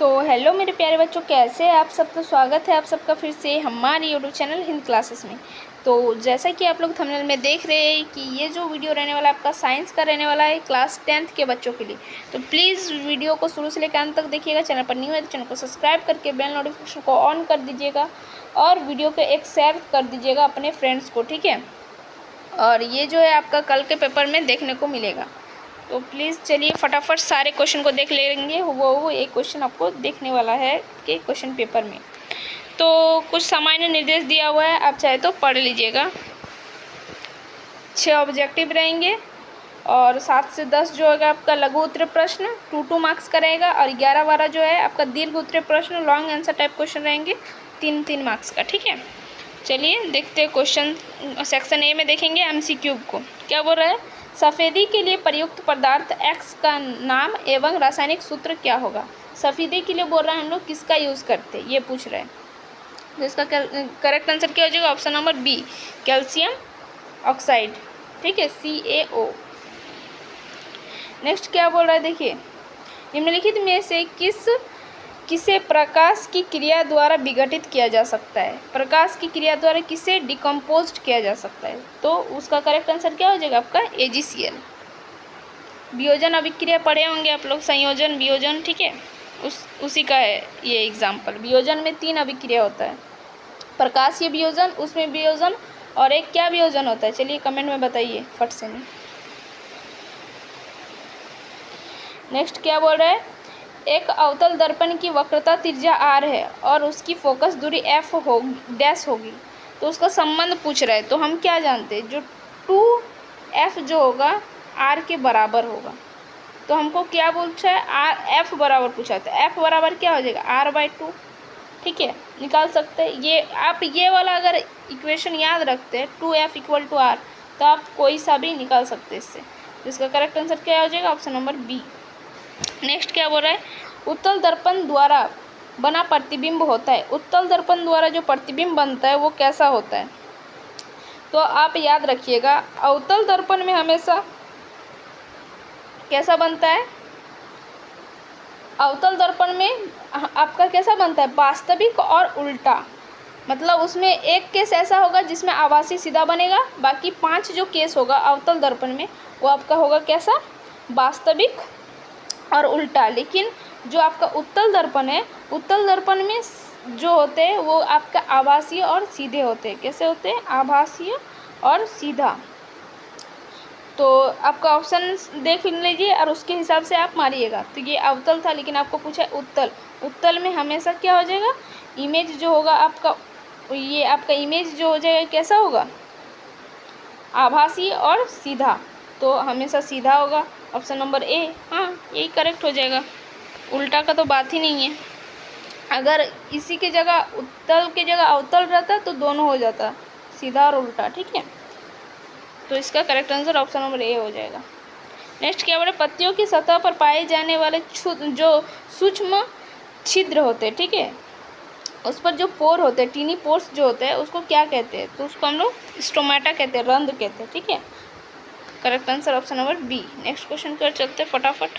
तो हेलो मेरे प्यारे बच्चों, कैसे हैं आप सब। तो स्वागत है आप सबका फिर से हमारे यूट्यूब चैनल हिंद क्लासेस में। तो जैसा कि आप लोग थंबनेल में देख रहे हैं कि ये जो वीडियो रहने वाला है आपका साइंस का रहने वाला है क्लास 10th के बच्चों के लिए। तो प्लीज़ वीडियो को शुरू से लेकर अंत तक देखिएगा। चैनल पर न्यू है तो चैनल को सब्सक्राइब करके बेल नोटिफिकेशन को ऑन कर दीजिएगा और वीडियो को एक शेयर कर दीजिएगा अपने फ्रेंड्स को, ठीक है। और ये जो है आपका कल के पेपर में देखने को मिलेगा। तो प्लीज़ चलिए फटाफट सारे क्वेश्चन को देख लेंगे। वो एक क्वेश्चन आपको देखने वाला है कि क्वेश्चन पेपर में। तो कुछ सामान्य निर्देश दिया हुआ है, आप चाहे तो पढ़ लीजिएगा। 6 ऑब्जेक्टिव रहेंगे और 7 से 10 जो है आपका लघु उत्तरीय प्रश्न 2 मार्क्स का रहेगा और 11-12 जो है आपका दीर्घ उत्तरीय प्रश्न लॉन्ग आंसर टाइप क्वेश्चन रहेंगे 3-3 मार्क्स का, ठीक है। चलिए देखते हैं क्वेश्चन। सेक्शन ए में देखेंगे MCQ को। क्या बोल रहा है, सफ़ेदी के लिए प्रयुक्त पदार्थ X का नाम एवं रासायनिक सूत्र क्या होगा। सफ़ेदी के लिए बोल रहा है हम लोग किसका यूज़ करते हैं, ये पूछ रहे हैं। तो इसका करेक्ट आंसर क्या हो जाएगा, option number B calcium oxide, ठीक है, CaO। नेक्स्ट क्या बोल रहा है, देखिए निम्नलिखित में से किसे प्रकाश की क्रिया द्वारा विघटित किया जा सकता है। प्रकाश की क्रिया द्वारा किसे डिकम्पोज्ड किया जा सकता है। तो उसका करेक्ट आंसर क्या हो जाएगा आपका AgCl। वियोजन अभिक्रिया पढ़े होंगे आप लोग, संयोजन वियोजन, ठीक है, उसी का है ये एग्जाम्पल। वियोजन में 3 अभिक्रिया होता है, प्रकाशीय वियोजन, उसमें वियोजन और एक क्या वियोजन होता है, चलिए कमेंट में बताइए फट से नहीं। नेक्स्ट क्या बोल रहा है, एक अवतल दर्पण की वक्रता त्रिज्या r है और उसकी फोकस दूरी f डैश होगी। तो उसका संबंध पूछ रहा है। तो हम क्या जानते हैं, जो 2f जो होगा r के बराबर होगा। तो हमको क्या पूछा है, f बराबर पूछा है। तो f बराबर क्या हो जाएगा, r/2, ठीक है, निकाल सकते हैं। ये आप ये वाला अगर इक्वेशन याद रखते हैं 2f = r, तो आप कोई सा भी निकाल सकते हैं इससे। तो इसका करेक्ट आंसर क्या हो जाएगा, ऑप्शन नंबर बी। नेक्स्ट क्या बोल रहा है, उत्तल दर्पण द्वारा बना प्रतिबिंब होता है। उत्तल दर्पण द्वारा जो प्रतिबिंब बनता है वो कैसा होता है। तो आप याद रखिएगा, अवतल दर्पण में हमेशा कैसा बनता है, अवतल दर्पण में आपका कैसा बनता है, वास्तविक और उल्टा। मतलब उसमें एक केस ऐसा होगा जिसमें आभासी सीधा बनेगा, बाकी 5 जो केस होगा अवतल दर्पण में वो आपका होगा कैसा, वास्तविक और उल्टा। लेकिन जो आपका उत्तल दर्पण है, उत्तल दर्पण में जो होते हैं वो आपका आभासीय और सीधे होते हैं। कैसे होते हैं, आभासीय और सीधा। तो आपका ऑप्शन देख लीजिए और उसके हिसाब से आप मारिएगा। तो ये अवतल था लेकिन आपको पूछा है उत्तल। उत्तल में हमेशा क्या हो जाएगा, इमेज जो होगा आपका, ये आपका इमेज जो हो जाएगा कैसा होगा, आभासी और सीधा। तो हमेशा सीधा होगा, ऑप्शन नंबर ए, हाँ यही करेक्ट हो जाएगा। उल्टा का तो बात ही नहीं है। अगर इसी के जगह उत्तल के जगह अवतल रहता तो दोनों हो जाता, सीधा और उल्टा, ठीक है। तो इसका correct answer option number A हो जाएगा। नेक्स्ट क्या बोले, पत्तियों की सतह पर पाए जाने वाले जो सूक्ष्म छिद्र होते हैं, ठीक है, उस पर जो पोर होते हैं, टीनी पोर्स जो होते हैं, उसको क्या कहते हैं। तो उसको हम लोग स्टोमेटा कहते हैं, रंध्र कहते हैं, ठीक है। Correct answer option number B. Next question कर चलते फटाफट।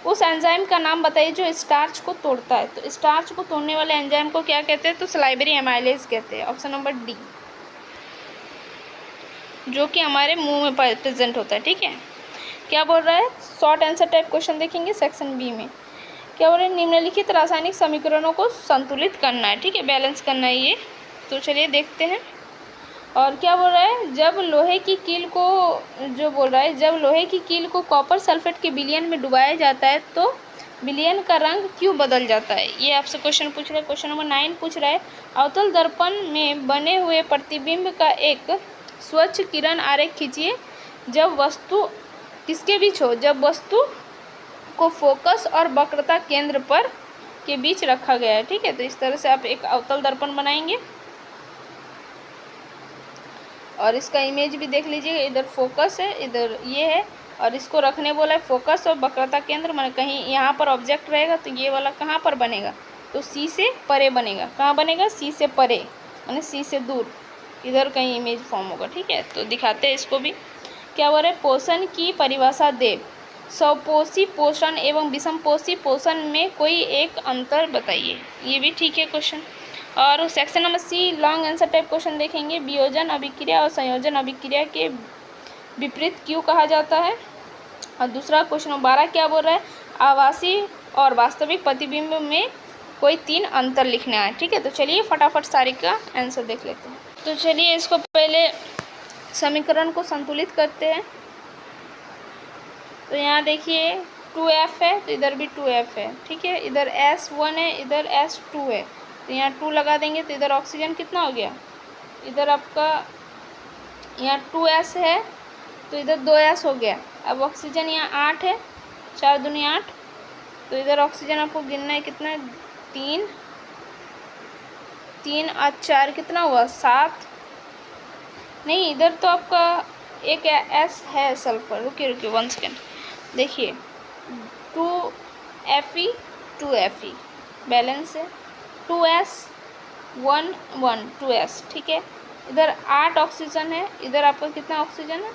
उस एंजाइम का नाम बताइए जो स्टार्च को तोड़ता है। तो स्टार्च को तोड़ने वाले एंजाइम को क्या कहते हैं, तो सलाइवरी एमाइलेज कहते हैं, ऑप्शन नंबर डी, जो कि हमारे मुंह में प्रेजेंट होता है, ठीक है। क्या बोल रहा है, शॉर्ट आंसर टाइप क्वेश्चन देखेंगे सेक्शन बी में। क्या बोल रहे हैं, निम्नलिखित रासायनिक समीकरणों को संतुलित करना है, ठीक है, बैलेंस करना है ये। तो चलिए देखते हैं। और क्या बोल रहा है, जब लोहे की कील को जो बोल रहा है, जब लोहे की कील को कॉपर सल्फेट के विलयन में डुबाया जाता है तो विलयन का रंग क्यों बदल जाता है। ये आपसे क्वेश्चन पूछ रहा है। क्वेश्चन नंबर 9 पूछ रहा है, अवतल दर्पण में बने हुए प्रतिबिंब का एक स्वच्छ किरण आरेख खींचिए जब वस्तु किसके बीच हो, जब वस्तु को फोकस और वक्रता केंद्र पर के बीच रखा गया है, ठीक है। तो इस तरह से आप एक अवतल दर्पण बनाएंगे और इसका इमेज भी देख लीजिए, इधर फोकस है, इधर ये है, और इसको रखने बोला है फोकस और वक्रता केंद्र। माने कहीं यहाँ पर ऑब्जेक्ट रहेगा तो ये वाला कहाँ पर बनेगा, तो सी से परे बनेगा। कहाँ बनेगा, सी से परे, माने सी से दूर, इधर कहीं इमेज फॉर्म होगा, ठीक है। तो दिखाते हैं इसको भी। क्या बोल रहे, पोषण की परिभाषा दे। स्वपोषी पोषण एवं विषमपोषी पोषण में कोई एक अंतर बताइए। ये भी ठीक है क्वेश्चन। और section number C long answer type question देखेंगे। वियोजन अभिक्रिया और संयोजन अभिक्रिया के विपरीत क्यों कहा जाता है। और दूसरा क्वेश्चन नंबर 12 क्या बोल रहा है, आभासी और वास्तविक प्रतिबिंब में कोई 3 अंतर लिखना है। ठीक है, तो चलिए फटाफट सारे का आंसर देख लेते हैं। तो चलिए इसको पहले समीकरण को संतुलित करते हैं। तो यहाँ देखिए 2f है तो इधर भी 2f है। ठीक है, इधर S1 है, इधर S2 है, तो यहाँ 2 लगा देंगे तो इधर ऑक्सीजन कितना हो गया, इधर आपका यहाँ 2s है तो इधर 2s हो गया। अब ऑक्सीजन यहाँ 8 है, 4 दूनी 8, तो इधर ऑक्सीजन आपको गिनना है कितना है, 3 3 और 4 कितना हुआ 7। नहीं, इधर तो आपका एक S है सल्फर। रुकिए 1 सेकेंड, देखिए 2Fe 2Fe बैलेंस है, 2S 1 1 2S। ठीक है, इधर 8 ऑक्सीजन है, इधर आपका कितना ऑक्सीजन है,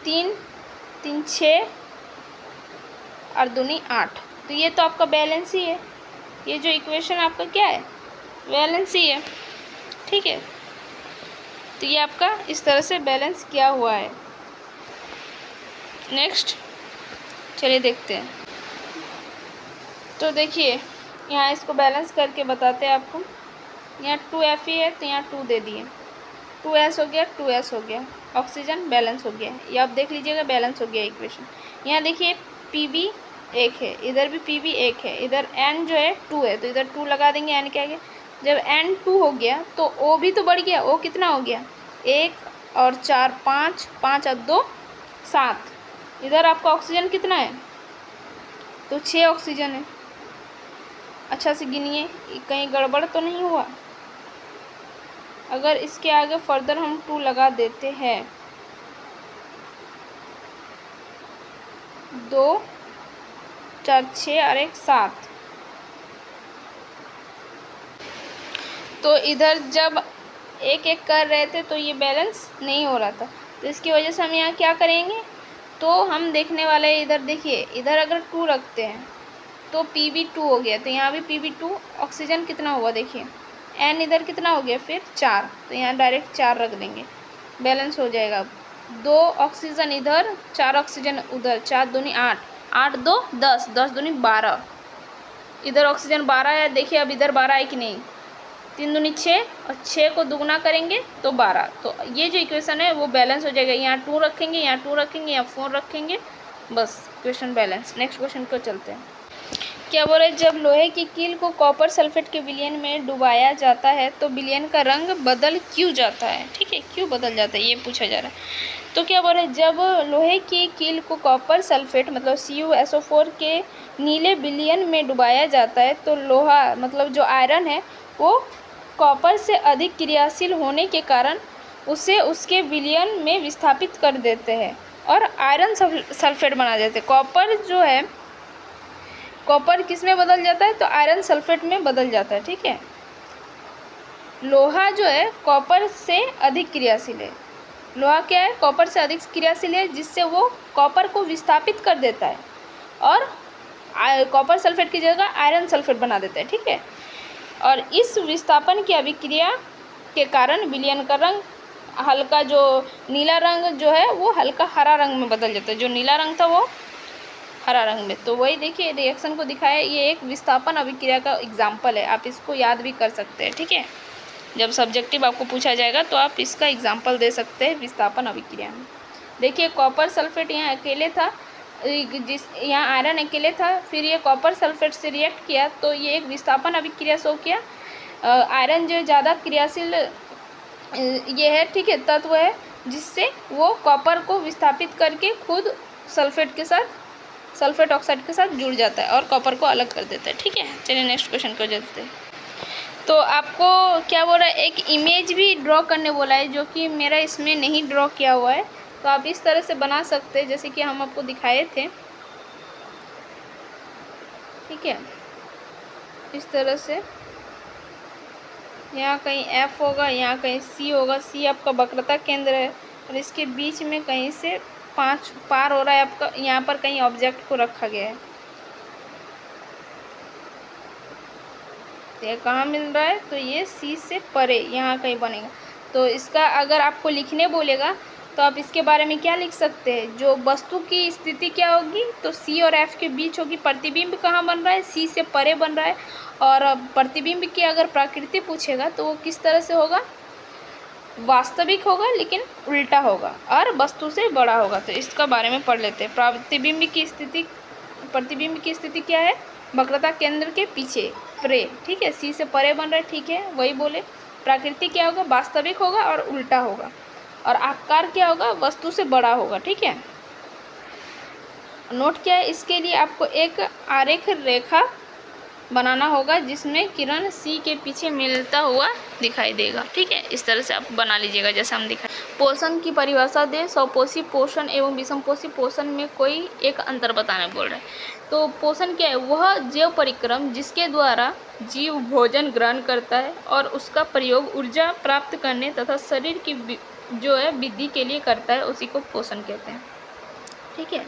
3 3 6 और दूनी 8, तो ये तो आपका बैलेंस ही है। ये जो इक्वेशन आपका क्या है, बैलेंस ही है। ठीक है, तो ये आपका इस तरह से बैलेंस किया हुआ है। नेक्स्ट चलिए देखते हैं। तो देखिए यहाँ इसको बैलेंस करके बताते हैं आपको। यहाँ 2Fe है तो यहाँ 2 दे दिए, 2S हो गया, 2S हो गया, ऑक्सीजन बैलेंस हो गया। ये आप देख लीजिएगा बैलेंस हो गया इक्वेशन। यहाँ देखिए Pb 1 है, इधर भी Pb 1 है, इधर N जो है 2 है तो इधर 2 लगा देंगे। N क्या गया, जब N 2 हो गया तो O भी तो बढ़ गया। O कितना हो गया, 1 और 4 5, 5 और 2 7। इधर आपका ऑक्सीजन कितना है, तो 6 ऑक्सीजन है। अच्छा से गिनिए कहीं गड़बड़ तो नहीं हुआ। अगर इसके आगे फर्दर हम 2 लगा देते हैं, 2 4 6 और 1 7, तो इधर जब एक एक कर रहे थे तो ये बैलेंस नहीं हो रहा था, तो इसकी वजह से हम यहाँ क्या करेंगे, तो हम देखने वाले इधर देखिए, इधर अगर 2 रखते हैं तो Pb 2 हो गया, तो यहाँ भी Pb 2, ऑक्सीजन कितना हुआ देखिए, N इधर कितना हो गया फिर 4, तो यहाँ डायरेक्ट 4 रख देंगे, बैलेंस हो जाएगा। 2 ऑक्सीजन इधर, 4 ऑक्सीजन उधर, 4 दूनी 8, 8 2 10, 10 दूनी 12, इधर ऑक्सीजन 12 है। देखिए अब इधर 12 है कि नहीं, 3 दूनी 6 और 6 को दुगना करेंगे तो 12, तो ये जो इक्वेशन है वो बैलेंस हो जाएगा। यहाँ 2 रखेंगे, यहाँ 2 रखेंगे, यहाँ 4 रखेंगे, बस इक्वेशन बैलेंस। नेक्स्ट क्वेश्चन को चलते हैं। क्या बोल रहे, जब लोहे की कील को कॉपर सल्फेट के विलयन में डुबाया जाता है तो विलयन का रंग बदल क्यों जाता है। ठीक है, क्यों बदल जाता है ये पूछा जा रहा है। तो क्या बोल रहे, जब लोहे की कील को कॉपर सल्फेट मतलब CuSO4 के नीले विलयन में डुबाया जाता है तो लोहा मतलब जो आयरन है वो कॉपर से अधिक क्रियाशील होने के कारण उसे उसके विलयन में विस्थापित कर देते हैं और आयरन सल्फेट बना देते हैं। कॉपर जो है, कॉपर किस में बदल जाता है, तो आयरन सल्फेट में बदल जाता है। ठीक है, लोहा जो है कॉपर से अधिक क्रियाशील है। लोहा क्या है, कॉपर से अधिक क्रियाशील है, जिससे वो कॉपर को विस्थापित कर देता है और कॉपर सल्फेट की जगह आयरन सल्फेट बना देता है। ठीक है, और इस विस्थापन की अभिक्रिया के कारण विलयन का रंग हल्का, जो नीला रंग जो है वो हल्का हरा रंग में बदल जाता है, जो नीला रंग था वो हरा रंग में। तो वही देखिए रिएक्शन को दिखाया, ये एक विस्थापन अभिक्रिया का एग्जाम्पल है, आप इसको याद भी कर सकते हैं। ठीक है, जब सब्जेक्टिव आपको पूछा जाएगा तो आप इसका एग्जाम्पल दे सकते हैं विस्थापन अभिक्रिया में। देखिए कॉपर सल्फेट यहाँ अकेले था, यहाँ आयरन अकेले था, फिर ये कॉपर सल्फेट से रिएक्ट किया तो ये एक विस्थापन अभिक्रिया शो किया। आयरन जो ज़्यादा क्रियाशील ये है, ठीक है, तत्व है, जिससे वो कॉपर को विस्थापित करके खुद सल्फेट के साथ, सल्फेट ऑक्साइड के साथ जुड़ जाता है और कॉपर को अलग कर देता है। ठीक है, चलिए नेक्स्ट क्वेश्चन को चलते हैं। तो आपको क्या बोला, एक इमेज भी ड्रॉ करने बोला है, जो कि मेरा इसमें नहीं ड्रॉ किया हुआ है, तो आप इस तरह से बना सकते हैं जैसे कि हम आपको दिखाए थे। ठीक है, इस तरह से यहाँ कहीं F होगा, यहाँ कहीं C होगा, C आपका वक्रता केंद्र है और इसके बीच में कहीं से 5 पार हो रहा है आपका, यहाँ पर कहीं ऑब्जेक्ट को रखा गया है। ये कहाँ मिल रहा है? तो ये सी से परे यहाँ कहीं बनेगा। तो इसका अगर आपको लिखने बोलेगा तो आप इसके बारे में क्या लिख सकते हैं? जो वस्तु की स्थिति क्या होगी, तो सी और एफ के बीच होगी। प्रतिबिंब कहाँ बन रहा है? सी से परे बन रहा है। और प्रतिबिंब की अगर प्रकृति पूछेगा तो वो किस तरह से होगा? वास्तविक होगा लेकिन उल्टा होगा और वस्तु से बड़ा होगा। तो इसका बारे में पढ़ लेते हैं। प्रतिबिंब की स्थिति क्या है? वक्रता केंद्र के पीछे, परे, ठीक है। सी से परे बन रहा है, ठीक है, वही बोले। प्रकृति क्या होगा? वास्तविक होगा और उल्टा होगा। और आकार क्या होगा? वस्तु से बड़ा होगा, ठीक है। नोट क्या है इसके लिए? आपको एक आरेख रेखा बनाना होगा जिसमें किरण सी के पीछे मिलता हुआ दिखाई देगा, ठीक है। इस तरह से आप बना लीजिएगा जैसा हम दिखाएं। पोषण की परिभाषा दे। स्वपोषी पोषण एवं विषमपोषी पोषण में कोई एक अंतर बताने बोल रहे हैं। तो पोषण क्या है? वह जैव परिक्रम जिसके द्वारा जीव भोजन ग्रहण करता है और उसका प्रयोग ऊर्जा प्राप्त करने तथा शरीर की जो है वृद्धि के लिए करता है, उसी को पोषण कहते हैं, ठीक है।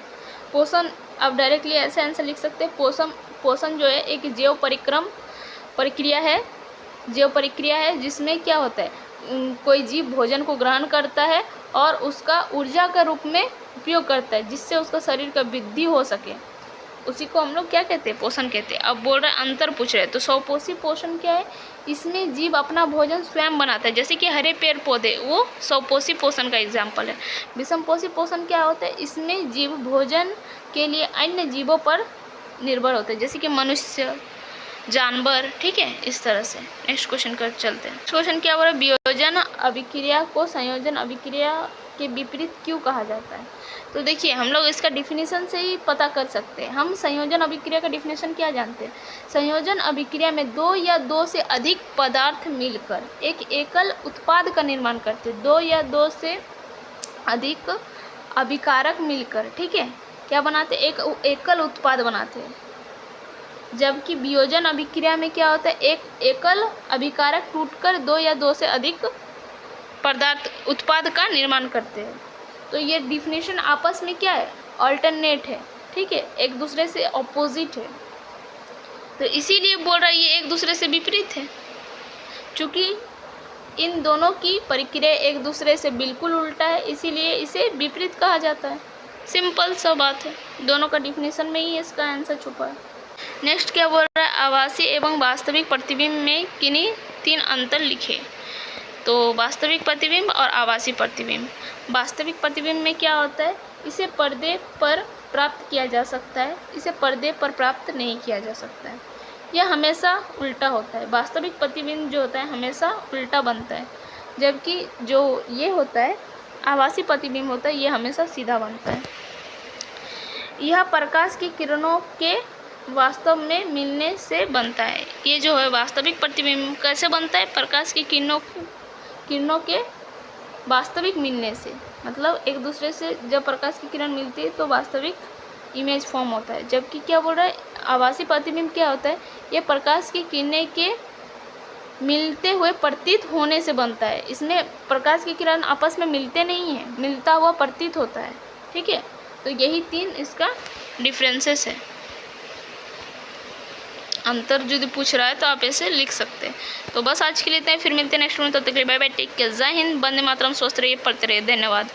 पोषण आप डायरेक्टली ऐसे आंसर लिख सकते हैं। पोषण जो है एक जैव प्रक्रिया है जिसमें क्या होता है, कोई जीव भोजन को ग्रहण करता है और उसका ऊर्जा के रूप में उपयोग करता है जिससे उसका शरीर का वृद्धि हो सके, उसी को हम लोग क्या कहते हैं? पोषण कहते हैं। अब बोल रहे अंतर पूछ रहे हैं, तो स्वपोषी पोषण क्या है? इसमें जीव अपना भोजन स्वयं बनाता है, जैसे कि हरे पेड़ पौधे, वो स्वपोषी पोषण का एग्जाम्पल है। विषमपोषी पोषण क्या होता है? इसमें जीव भोजन के लिए अन्य जीवों पर निर्भर होते हैं, जैसे कि मनुष्य, जानवर, ठीक है। इस तरह से नेक्स्ट क्वेश्चन कर चलते हैं। क्वेश्चन क्या बोल रहा है? वियोजन अभिक्रिया को संयोजन अभिक्रिया के विपरीत क्यों कहा जाता है? तो देखिए, हम लोग इसका डिफिनीशन से ही पता कर सकते हैं। हम संयोजन अभिक्रिया का डिफिनीशन क्या जानते हैं? संयोजन अभिक्रिया में दो या दो से अधिक पदार्थ मिलकर एक एकल उत्पाद का निर्माण करते हैं। दो या दो से अधिक अभिकारक मिलकर, ठीक है, क्या बनाते हैं? एक एकल उत्पाद बनाते हैं। जबकि वियोजन अभिक्रिया में क्या होता है? एक एकल अभिकारक टूटकर दो या दो से अधिक उत्पाद का निर्माण करते हैं। तो ये डिफिनेशन आपस में क्या है? अल्टरनेट है, ठीक है, एक दूसरे से ऑपोजिट है। तो इसीलिए बोल रहा है ये एक दूसरे से विपरीत है, क्योंकि इन दोनों की प्रक्रिया एक दूसरे से बिल्कुल उल्टा है, इसीलिए इसे विपरीत कहा जाता है। सिंपल सा बात है, दोनों का डिफिनेशन में ही इसका आंसर छुपा है। नेक्स्ट क्या बोल रहा है? आभासी एवं वास्तविक प्रतिबिंब में किन्हीं 3 अंतर लिखे। तो वास्तविक प्रतिबिंब और आभासी प्रतिबिंब। वास्तविक प्रतिबिंब में क्या होता है? इसे पर्दे पर प्राप्त किया जा सकता है, इसे पर्दे पर प्राप्त नहीं किया जा सकता है। यह हमेशा उल्टा होता है। वास्तविक प्रतिबिंब जो होता है हमेशा उल्टा बनता है, जबकि जो ये होता है आभासी प्रतिबिंब होता है, ये हमेशा सीधा बनता है। यह प्रकाश की किरणों के वास्तव में मिलने से बनता है। ये जो है वास्तविक प्रतिबिंब कैसे बनता है? प्रकाश की किरणों के वास्तविक मिलने से, मतलब एक दूसरे से जब प्रकाश की किरण मिलती है तो वास्तविक इमेज फॉर्म होता है। जबकि क्या बोल रहा है? आभासी प्रतिबिंब क्या होता है? ये प्रकाश की किरणें के मिलते हुए प्रतीत होने से बनता है। इसमें प्रकाश की किरण आपस में मिलते नहीं हैं, मिलता हुआ प्रतीत होता है, ठीक है। तो यही 3 इसका डिफरेंसेस है। अंतर यदि पूछ रहा है तो आप ऐसे लिख सकते हैं। तो बस आज के लिए इतना ही, फिर मिलते हैं नेक्स्ट में। तब तक के लिए बाय बाय, टेक केयर, जय हिंद, वंदे मातरम, स्वस्थ रहिए, पढ़ते रहिए, धन्यवाद।